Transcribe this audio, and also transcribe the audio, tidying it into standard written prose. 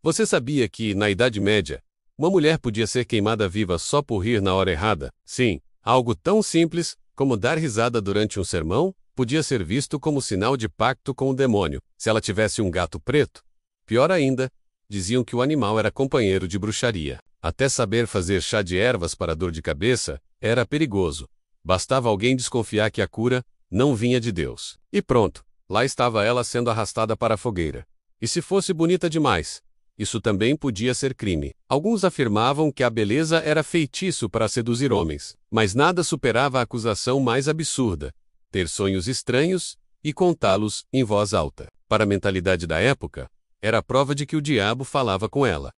Você sabia que, na Idade Média, uma mulher podia ser queimada viva só por rir na hora errada? Sim, algo tão simples como dar risada durante um sermão podia ser visto como sinal de pacto com o demônio. Se ela tivesse um gato preto, pior ainda, diziam que o animal era companheiro de bruxaria. Até saber fazer chá de ervas para dor de cabeça era perigoso. Bastava alguém desconfiar que a cura não vinha de Deus. E pronto, lá estava ela sendo arrastada para a fogueira. E se fosse bonita demais, isso também podia ser crime. Alguns afirmavam que a beleza era feitiço para seduzir homens, mas nada superava a acusação mais absurda: ter sonhos estranhos e contá-los em voz alta. Para a mentalidade da época, era a prova de que o diabo falava com ela.